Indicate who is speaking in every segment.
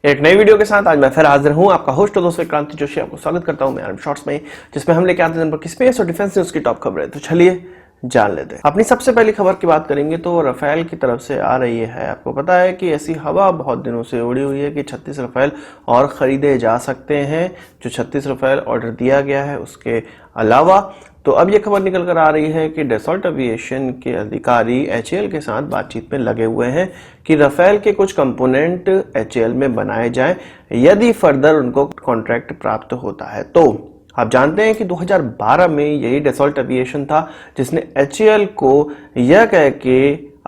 Speaker 1: एक नई वीडियो के साथ आज मैं फिर हाजिर हूं। आपका होस्ट और दोस्त क्रांति जोशी आपको स्वागत करता हूं मेरे शॉर्ट्स में, जिसमें हम लेके आते हैं दिन भर की स्पेस और डिफेंस न्यूज की टॉप खबरें। तो चलिए जान लेते हैं। अपनी सबसे पहली खबर की बात करेंगे तो राफेल की तरफ से आ रही है। आपको पता है कि ऐसी हवा बहुत दिनों से उड़ी हुई है कि 36 राफेल और खरीदे जा सकते हैं। जो 36 राफेल ऑर्डर दिया गया है उसके अलावा तो अब यह खबर निकल कर आ रही है कि डसॉल्ट एविएशन के अधिकारी एचएएल के साथ बातचीत में लगे हुए हैं कि राफेल के कुछ कंपोनेंट एचएएल में बनाए जाएं यदि फर्दर उनको कॉन्ट्रैक्ट प्राप्त होता है। तो आप जानते हैं कि 2012 में यही डसॉल्ट एविएशन था जिसने एचएएल को यह कह के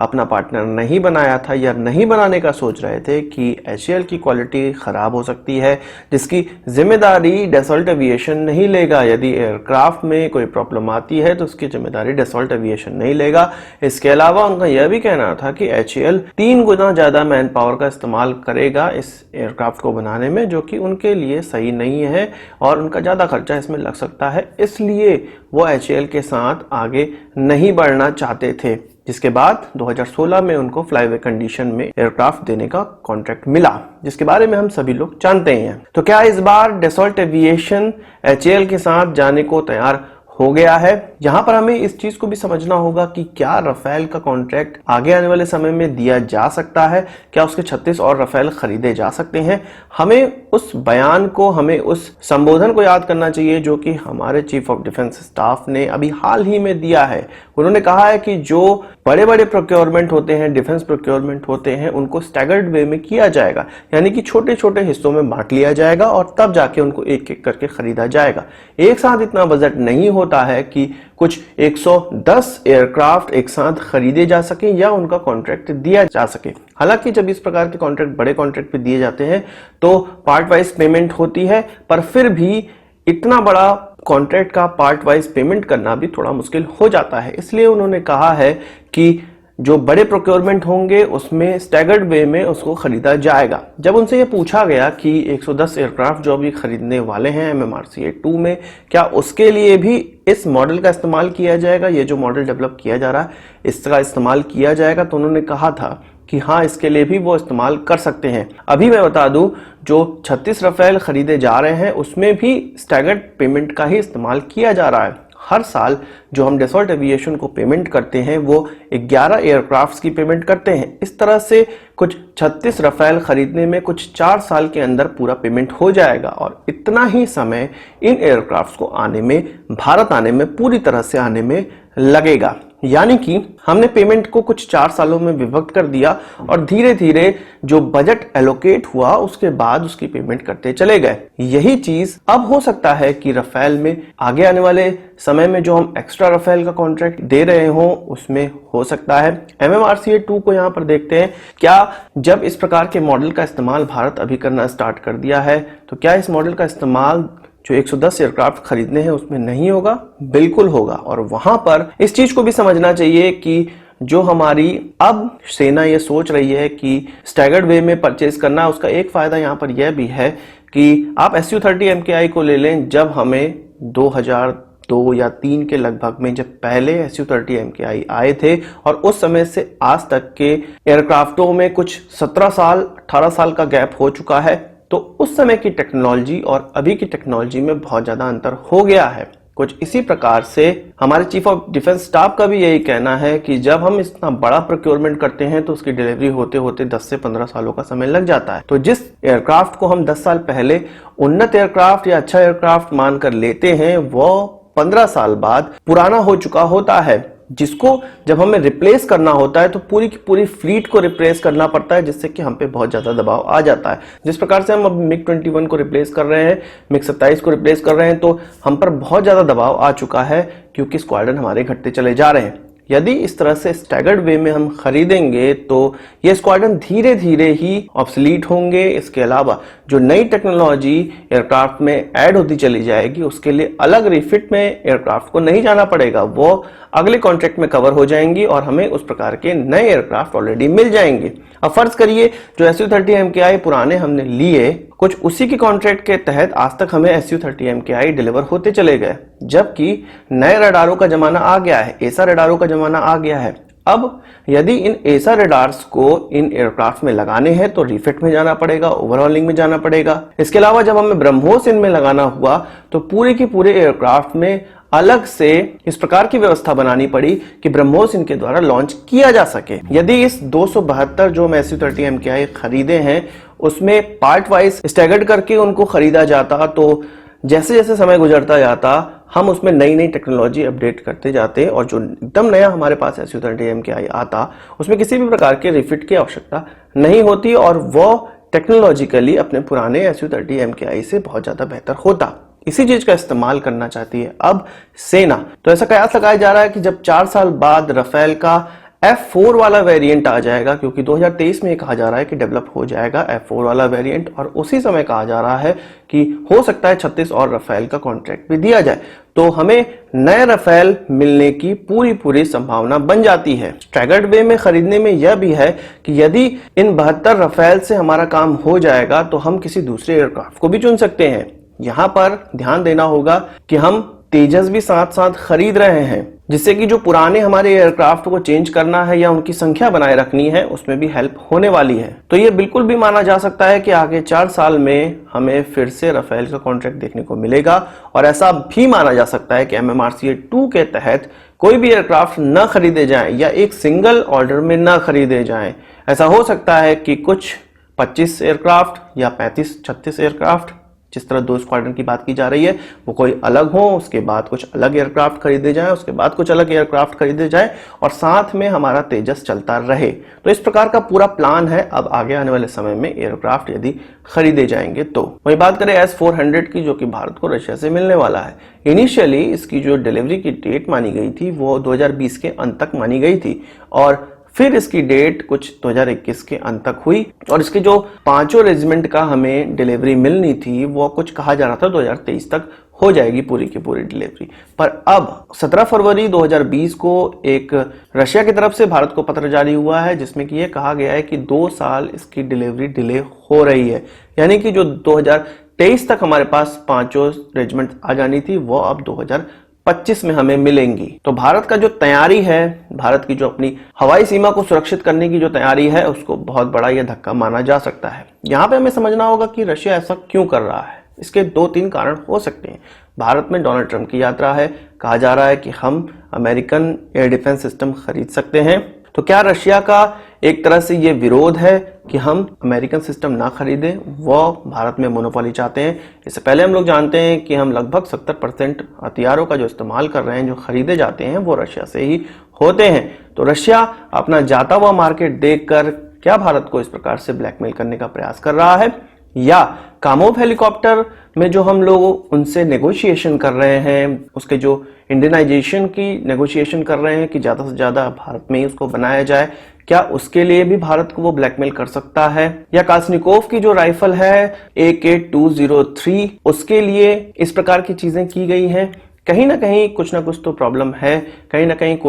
Speaker 1: अपना पार्टनर नहीं बनाया था या नहीं बनाने का सोच रहे थे कि एचएएल की क्वालिटी खराब हो सकती है, जिसकी जिम्मेदारी डसॉल्ट एविएशन नहीं लेगा। यदि एयरक्राफ्ट में कोई प्रॉब्लम आती है तो उसकी जिम्मेदारी डसॉल्ट एविएशन नहीं लेगा। इसके अलावा उनका यह भी कहना था कि एचएएल 3 गुना ज्यादा मैन पावर का इस्तेमाल करेगा इस एयरक्राफ्ट को बनाने में, जो कि उनके लिए सही नहीं है और उनका ज्यादा खर्चा इसमें लग सकता है। इसलिए वो एचएएल के साथ आगे नहीं बढ़ना चाहते थे, जिसके बाद 2016 में उनको फ्लाईवे कंडीशन में एयरक्राफ्ट देने का कॉन्ट्रैक्ट मिला, जिसके बारे में हम सभी लोग जानते हैं। तो क्या इस बार डसॉल्ट एविएशन एचएएल के साथ जाने को तैयार हो गया है? यहां पर हमें इस चीज को भी समझना होगा कि क्या राफेल का कॉन्ट्रैक्ट आगे आने वाले समय में दिया जा सकता है, क्या उसके 36 और राफेल खरीदे जा सकते हैं। हमें उस बयान को, हमें उस संबोधन को याद करना चाहिए जो कि हमारे चीफ ऑफ डिफेंस स्टाफ ने अभी हाल ही में दिया है। उन्होंने कहा है कि जो बड़े बड़े प्रोक्योरमेंट होते हैं, डिफेंस प्रोक्योरमेंट होते हैं, उनको स्टैगर्ड वे में किया जाएगा, यानी कि छोटे छोटे हिस्सों में बांट लिया जाएगा और तब जाके उनको एक एक करके खरीदा जाएगा। एक साथ इतना बजट नहीं होता है कि कुछ 110 एयरक्राफ्ट एक साथ खरीदे जा सके या उनका कॉन्ट्रैक्ट दिया जा सके। हालांकि जब इस प्रकार के कॉन्ट्रैक्ट बड़े कॉन्ट्रैक्ट पे दिए जाते हैं तो पार्ट वाइज पेमेंट होती है, पर फिर भी इतना बड़ा कॉन्ट्रैक्ट का पार्ट वाइज पेमेंट करना भी थोड़ा मुश्किल हो जाता है। इसलिए उन्होंने कहा है कि जो बड़े प्रोक्योरमेंट होंगे उसमें स्टैगर्ड वे में उसको खरीदा जाएगा। जब उनसे ये पूछा गया कि 110 एयरक्राफ्ट जो अभी खरीदने वाले हैं MMRCA-2 में, क्या उसके लिए भी इस मॉडल का इस्तेमाल किया जाएगा, ये जो मॉडल डेवलप किया जा रहा है इसका इस्तेमाल किया जाएगा, तो उन्होंने कहा था कि हाँ, इसके लिए भी वो इस्तेमाल कर सकते हैं। अभी मैं बता दूं, जो 36 राफेल खरीदे जा रहे हैं उसमें भी स्टैगर्ड पेमेंट का ही इस्तेमाल किया जा रहा है। हर साल जो हम डसॉल्ट एविएशन को पेमेंट करते हैं वो 11 एयरक्राफ्ट्स की पेमेंट करते हैं। इस तरह से कुछ 36 राफेल खरीदने में कुछ 4 साल के अंदर पूरा पेमेंट हो जाएगा और इतना ही समय इन एयरक्राफ्ट्स को आने में, भारत आने में, पूरी तरह से आने में लगेगा। यानी कि हमने पेमेंट को कुछ 4 सालों में विभक्त कर दिया और धीरे धीरे जो बजट एलोकेट हुआ उसके बाद उसकी पेमेंट करते चले गए। यही चीज अब हो सकता है कि राफेल में आगे आने वाले समय में जो हम एक्स्ट्रा राफेल का कॉन्ट्रैक्ट दे रहे हो उसमें हो सकता है। MMRCA-2 को यहां पर देखते हैं। क्या जब इस प्रकार के मॉडल का इस्तेमाल भारत अभी करना स्टार्ट कर दिया है तो क्या इस मॉडल का इस्तेमाल जो 110 एयरक्राफ्ट खरीदने हैं उसमें नहीं होगा? बिल्कुल होगा। और वहां पर इस चीज को भी समझना चाहिए कि जो हमारी अब सेना ये सोच रही है कि स्टैगर्ड वे में परचेज करना, उसका एक फायदा यहां पर यह भी है कि आप Su-30 MKI को ले लें। जब हमें 2002 या 3 के लगभग में जब पहले Su-30 MKI आए थे और उस समय से आज तक के एयरक्राफ्टों में कुछ 17 साल 18 साल का गैप हो चुका है, तो उस समय की टेक्नोलॉजी और अभी की टेक्नोलॉजी में बहुत ज्यादा अंतर हो गया है। कुछ इसी प्रकार से हमारे चीफ ऑफ डिफेंस स्टाफ का भी यही कहना है कि जब हम इतना बड़ा प्रोक्योरमेंट करते हैं तो उसकी डिलीवरी होते होते 10 से 15 सालों का समय लग जाता है। तो जिस एयरक्राफ्ट को हम 10 साल पहले उन्नत एयरक्राफ्ट या अच्छा एयरक्राफ्ट मानकर लेते हैं वो 15 साल बाद पुराना हो चुका होता है, जिसको जब हमें रिप्लेस करना होता है तो पूरी की पूरी फ्लीट को रिप्लेस करना पड़ता है, जिससे कि हम पे बहुत ज्यादा दबाव आ जाता है। जिस प्रकार से हम अब MiG-21 को रिप्लेस कर रहे हैं, MiG-27 को रिप्लेस कर रहे हैं, तो हम पर बहुत ज्यादा दबाव आ चुका है क्योंकि स्क्वाड्रन हमारे घटते चले जा रहे हैं। यदि इस तरह से स्टैगर्ड वे में हम खरीदेंगे तो ये स्क्वाड्रन धीरे धीरे ही ऑब्सलीट होंगे। इसके अलावा जो नई टेक्नोलॉजी एयरक्राफ्ट में ऐड होती चली जाएगी उसके लिए अलग रिफिट में एयरक्राफ्ट को नहीं जाना पड़ेगा, वो अगले कॉन्ट्रैक्ट में कवर हो जाएंगी और हमें उस प्रकार के नए एयरक्राफ्ट ऑलरेडी मिल जाएंगे। अब फर्ज करिए जो Su-30 MKI पुराने हमने लिए, कुछ उसी के कॉन्ट्रैक्ट के तहत आज तक हमें Su-30 MKI डिलीवर होते चले गए, जबकि नए रडारों का जमाना आ गया है, ऐसा रडारों का जमाना आ गया है। अब यदि इन एसा रडार्स को इन एयरक्राफ्ट में लगाने हैं तो रिफिट में जाना पड़ेगा, ओवरहॉलिंग में जाना पड़ेगा। इसके अलावा जब हमें ब्रह्मोस इनमें लगाना हुआ तो पूरे के पूरे एयरक्राफ्ट में अलग से इस प्रकार की व्यवस्था बनानी पड़ी कि ब्रह्मोस इनके द्वारा लॉन्च किया जा सके। यदि इस 272 जो हम Su-30 MKI खरीदे हैं उसमें पार्ट वाइज स्टैगर्ड करके उनको खरीदा जाता तो जैसे जैसे समय गुजरता जाता हम उसमें नई नई टेक्नोलॉजी अपडेट करते जाते और जो एकदम नया हमारे पास Su-30 MKI आता उसमें किसी भी प्रकार के रिफिट की आवश्यकता नहीं होती और वो टेक्नोलॉजिकली अपने पुराने Su-30 MKI से बहुत ज्यादा बेहतर होता। इसी चीज का इस्तेमाल करना चाहती है अब सेना। तो ऐसा कयास लगाया जा रहा है कि जब 4 साल बाद राफेल का F4 वाला वेरिएंट आ जाएगा, क्योंकि 2023 में कहा जा रहा है कि डेवलप हो जाएगा F4 वाला वेरिएंट, और उसी समय कहा जा रहा है कि हो सकता है 36 और राफेल का कॉन्ट्रैक्ट भी दिया जाए, तो हमें नए राफेल मिलने की पूरी संभावना बन जाती है। स्टैगर्ड वे में खरीदने में यह भी है कि यदि इन 72 राफेल से हमारा काम हो जाएगा तो हम किसी दूसरे एयरक्राफ्ट को भी चुन सकते हैं। यहां पर ध्यान देना होगा कि हम तेजस भी साथ साथ खरीद रहे हैं, जिससे कि जो पुराने हमारे एयरक्राफ्ट को चेंज करना है या उनकी संख्या बनाए रखनी है उसमें भी हेल्प होने वाली है। तो ये बिल्कुल भी माना जा सकता है कि आगे 4 साल में हमें फिर से राफेल का कॉन्ट्रैक्ट देखने को मिलेगा, और ऐसा भी माना जा सकता है कि MMRCA 2 के तहत कोई भी एयरक्राफ्ट न खरीदे जाएं या एक सिंगल ऑर्डर में न खरीदे जाएं। ऐसा हो सकता है कि कुछ 25 एयरक्राफ्ट या 35-36 एयरक्राफ्ट, जिस तरह 2 स्क्वाड्रन की बात की जा रही है, वो कोई अलग हो, उसके बाद कुछ अलग एयरक्राफ्ट खरीदे जाएं, उसके बाद कुछ अलग एयरक्राफ्ट खरीदे जाएं और साथ में हमारा तेजस चलता रहे। तो इस प्रकार का पूरा प्लान है अब आगे आने वाले समय में एयरक्राफ्ट यदि खरीदे जाएंगे तो। वही बात करें S-400 की, जो कि भारत को रशिया से मिलने वाला है। इनिशियली इसकी जो डिलीवरी की डेट मानी गई थी वो 2020 के अंत तक मानी गई थी, और फिर इसकी डेट कुछ 2021 के अंत तक हुई, और इसके जो 5 रेजिमेंट का हमें डिलीवरी मिलनी थी वो कुछ कहा जा रहा था 2023 तक हो जाएगी पूरी की पूरी डिलीवरी। पर अब 17 फरवरी 2020 को एक रशिया की तरफ से भारत को पत्र जारी हुआ है जिसमें कि ये कहा गया है कि 2 साल इसकी डिलीवरी डिले हो रही है, यानी कि जो 2023 तक हमारे पास 5 रेजिमेंट आ जानी थी वो अब 2025 में हमें मिलेंगी। तो भारत का जो तैयारी है, भारत की जो अपनी हवाई सीमा को सुरक्षित करने की जो तैयारी है, उसको बहुत बड़ा यह धक्का माना जा सकता है। यहाँ पे हमें समझना होगा कि रशिया ऐसा क्यों कर रहा है। इसके 2-3 कारण हो सकते हैं। भारत में डोनाल्ड ट्रंप की यात्रा है, कहा जा रहा है कि हम अमेरिकन एयर डिफेंस सिस्टम खरीद सकते हैं। तो क्या रशिया का एक तरह से ये विरोध है कि हम अमेरिकन सिस्टम ना खरीदें, वो भारत में मोनोपोली चाहते हैं? इससे पहले हम लोग जानते हैं कि हम लगभग 70% हथियारों का जो इस्तेमाल कर रहे हैं, जो खरीदे जाते हैं, वो रशिया से ही होते हैं। तो रशिया अपना जाता हुआ मार्केट देखकर क्या भारत को इस प्रकार से ब्लैकमेल करने का प्रयास कर रहा है, या कामोव हेलीकॉप्टर में जो हम लोग उनसे नेगोशिएशन कर रहे हैं, उसके जो इंडियनाइजेशन की नेगोशिएशन कर रहे हैं कि ज्यादा से ज्यादा भारत में ही उसको बनाया जाए, क्या उसके लिए भी भारत को वो ब्लैकमेल कर सकता है? या काल्सनिकोव की जो राइफल है AK-203, उसके लिए इस प्रकार की चीजें की गई हैं? कहीं ना कहीं कुछ ना कुछ तो प्रॉब्लम है, कहीं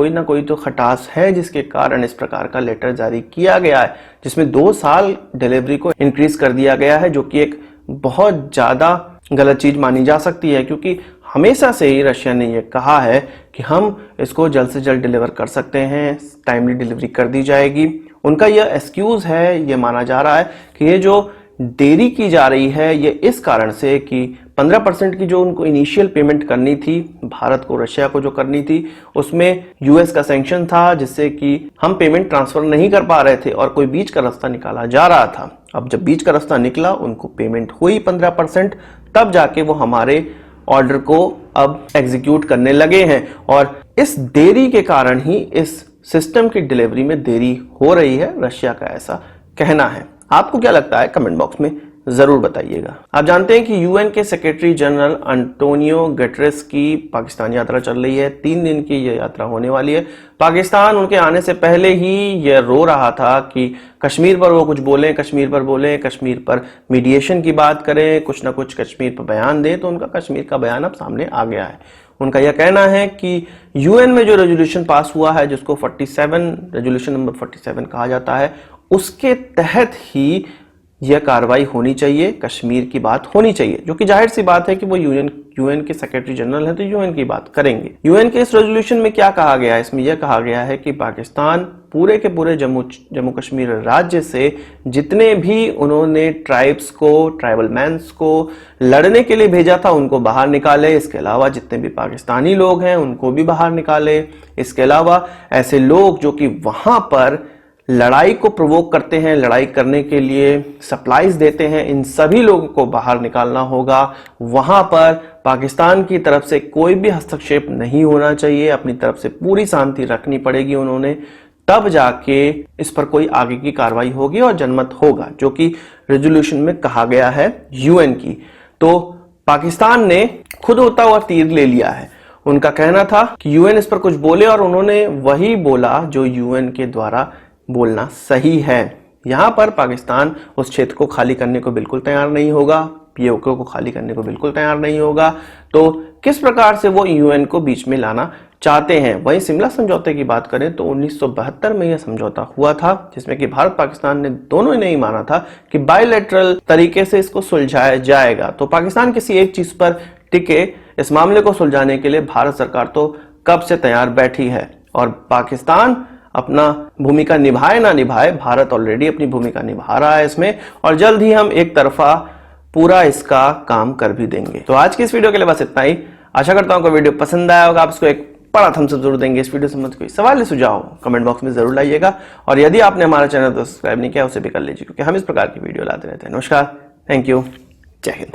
Speaker 1: ना कोई तो खटास है, जिसके कारण इस प्रकार का लेटर जारी किया गया है जिसमें 2 साल डिलीवरी को इंक्रीज कर दिया गया है, जो कि एक बहुत ज्यादा गलत चीज मानी जा सकती है, क्योंकि हमेशा से ही रशिया ने यह कहा है कि हम इसको जल्द से जल्द डिलीवर कर सकते हैं, टाइमली डिलीवरी कर दी जाएगी। उनका यह एक्सक्यूज है, यह माना जा रहा है कि ये जो देरी की जा रही है ये इस कारण से कि 15% की जो उनको इनिशियल पेमेंट करनी थी भारत को, रशिया को जो करनी थी, उसमें यूएस का सैंक्शन था, जिससे कि हम पेमेंट ट्रांसफर नहीं कर पा रहे थे और कोई बीच का रास्ता निकाला जा रहा था। अब जब बीच का रास्ता निकला, उनको पेमेंट हुई 15%, तब जाके वो हमारे ऑर्डर को अब एग्जीक्यूट करने लगे हैं, और इस देरी के कारण ही इस सिस्टम की डिलीवरी में देरी हो रही है, रशिया का ऐसा कहना है। आपको क्या लगता है कमेंट बॉक्स में जरूर बताइएगा। आप जानते हैं कि यूएन के सेक्रेटरी जनरल अंटोनियो गुटेरेस की पाकिस्तान यात्रा चल रही है। 3 दिन की यह यात्रा होने वाली है। पाकिस्तान उनके आने से पहले ही यह रो रहा था कि कश्मीर पर वो कुछ बोलें, कश्मीर पर मीडिएशन की बात करें, कुछ ना कुछ कश्मीर पर बयान दें। तो उनका कश्मीर का बयान अब सामने आ गया है। उनका यह कहना है कि यूएन में जो रेजोल्यूशन पास हुआ है, जिसको 47 रेजोल्यूशन नंबर 47 कहा जाता है, उसके तहत ही यह कार्रवाई होनी चाहिए, कश्मीर की बात होनी चाहिए, जो कि जाहिर सी बात है कि वो यूएन के सेक्रेटरी जनरल हैं तो यूएन की बात करेंगे। यूएन के इस रेजोल्यूशन में क्या कहा गया है? इसमें यह कहा गया है कि पाकिस्तान पूरे के पूरे जम्मू कश्मीर राज्य से जितने भी उन्होंने ट्राइब्स को, ट्राइबल मैंस को लड़ने के लिए भेजा था उनको बाहर निकाले। इसके अलावा जितने भी पाकिस्तानी लोग हैं उनको भी बाहर निकाले। इसके अलावा ऐसे लोग जो कि वहां पर लड़ाई को प्रोवोक करते हैं, लड़ाई करने के लिए सप्लाईज देते हैं, इन सभी लोगों को बाहर निकालना होगा। वहां पर पाकिस्तान की तरफ से कोई भी हस्तक्षेप नहीं होना चाहिए, अपनी तरफ से पूरी शांति रखनी पड़ेगी उन्होंने, तब जाके इस पर कोई आगे की कार्रवाई होगी और जनमत होगा, जो कि रेजोल्यूशन में कहा गया है यूएन की। तो पाकिस्तान ने खुद होता हुआ तीर ले लिया है। उनका कहना था कि यूएन इस पर कुछ बोले और उन्होंने वही बोला जो यूएन के द्वारा बोलना सही है। यहां पर पाकिस्तान उस क्षेत्र को खाली करने को बिल्कुल तैयार नहीं होगा, पीओके को खाली करने को बिल्कुल तैयार नहीं होगा। तो किस प्रकार से वो यूएन को बीच में लाना चाहते हैं? वहीं शिमला समझौते की बात करें तो 1972 में यह समझौता हुआ था, जिसमें कि भारत पाकिस्तान ने दोनों ने ही माना था कि बायलैटरल तरीके से इसको सुलझाया जाएगा। तो पाकिस्तान किसी एक चीज पर टिके, इस मामले को सुलझाने के लिए भारत सरकार तो कब से तैयार बैठी है। और पाकिस्तान अपना भूमिका निभाए ना निभाए, भारत ऑलरेडी अपनी भूमिका निभा रहा है इसमें, और जल्द ही हम एक तरफा पूरा इसका काम कर भी देंगे। तो आज की इस वीडियो के लिए बस इतना ही। आशा करता हूं कि वीडियो पसंद आया होगा। आप इसको एक बड़ा थम्स अप जरूर देंगे। इस वीडियो से संबंधित कोई सवाल या सुझाव कमेंट बॉक्स में जरूर लाइएगा, और यदि आपने हमारा चैनल सब्सक्राइब नहीं किया उसे भी कर लीजिए, क्योंकि हम इस प्रकार की वीडियो लाते रहते हैं। नमस्कार, थैंक यू, जय हिंद।